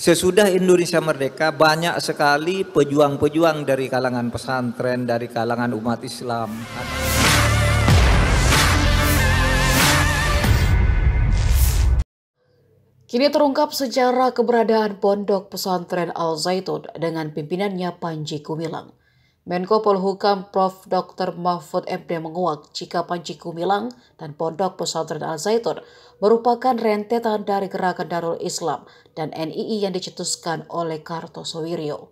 Sesudah Indonesia merdeka, banyak sekali pejuang-pejuang dari kalangan pesantren, dari kalangan umat Islam. Kini terungkap sejarah keberadaan Pondok Pesantren Al-Zaitun dengan pimpinannya Panji Gumilang. Menko Polhukam Prof. Dr. Mahfud MD menguak jika Panji Gumilang dan Pondok Pesantren Al-Zaitun merupakan rentetan dari Gerakan Darul Islam dan NII yang dicetuskan oleh Kartosoewirjo.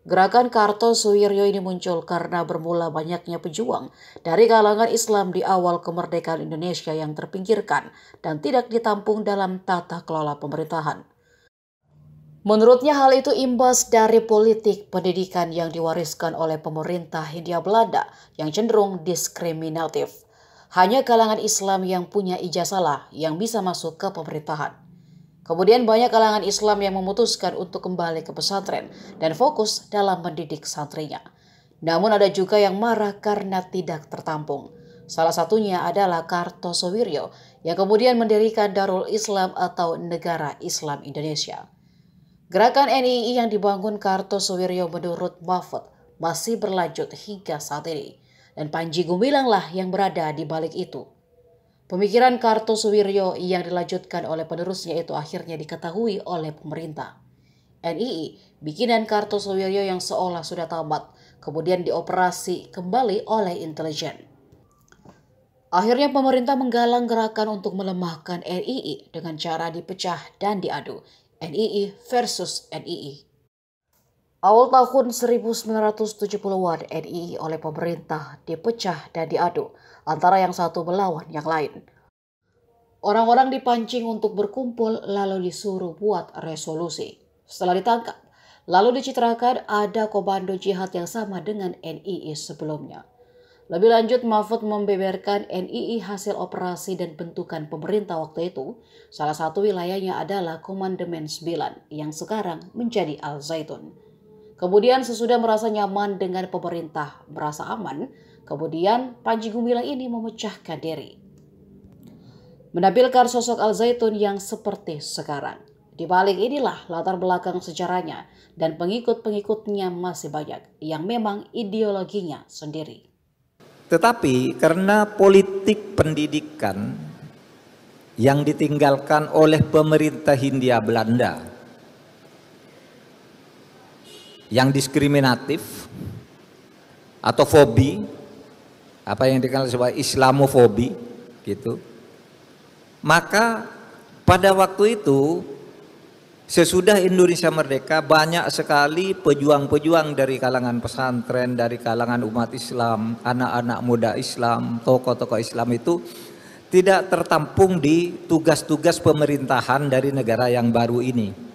Gerakan Kartosoewirjo ini muncul karena bermula banyaknya pejuang dari kalangan Islam di awal kemerdekaan Indonesia yang terpinggirkan dan tidak ditampung dalam tata kelola pemerintahan. Menurutnya hal itu imbas dari politik pendidikan yang diwariskan oleh pemerintah Hindia Belanda yang cenderung diskriminatif. Hanya kalangan Islam yang punya ijazah yang bisa masuk ke pemerintahan. Kemudian banyak kalangan Islam yang memutuskan untuk kembali ke pesantren dan fokus dalam mendidik santrinya. Namun ada juga yang marah karena tidak tertampung. Salah satunya adalah Kartosoewirjo yang kemudian mendirikan Darul Islam atau Negara Islam Indonesia. Gerakan NII yang dibangun Kartosoewirjo menurut Mahfud masih berlanjut hingga saat ini. Dan Panji Gumilang lah yang berada di balik itu. Pemikiran Kartosoewirjo yang dilanjutkan oleh penerusnya itu akhirnya diketahui oleh pemerintah. NII, bikinan Kartosoewirjo yang seolah sudah tamat, kemudian dioperasi kembali oleh intelijen. Akhirnya pemerintah menggalang gerakan untuk melemahkan NII dengan cara dipecah dan diadu. NII versus NII. Awal tahun 1970-an NII oleh pemerintah dipecah dan diadu antara yang satu melawan yang lain. Orang-orang dipancing untuk berkumpul lalu disuruh buat resolusi. Setelah ditangkap, lalu dicitrakan ada komando jihad yang sama dengan NII sebelumnya. Lebih lanjut, Mahfud membeberkan NII hasil operasi dan bentukan pemerintah waktu itu. Salah satu wilayahnya adalah Komandemen 9 yang sekarang menjadi Al-Zaitun. Kemudian sesudah merasa nyaman dengan pemerintah, merasa aman, kemudian Panji Gumilang ini memecahkan diri. Menampilkan sosok Al-Zaitun yang seperti sekarang. Di balik inilah latar belakang sejarahnya dan pengikut-pengikutnya masih banyak yang memang ideologinya sendiri. Tetapi karena politik pendidikan yang ditinggalkan oleh pemerintah Hindia Belanda yang diskriminatif atau fobi, apa yang dikenal sebagai Islamofobi gitu. Maka pada waktu itu sesudah Indonesia merdeka, banyak sekali pejuang-pejuang dari kalangan pesantren, dari kalangan umat Islam, anak-anak muda Islam, tokoh-tokoh Islam itu tidak tertampung di tugas-tugas pemerintahan dari negara yang baru ini.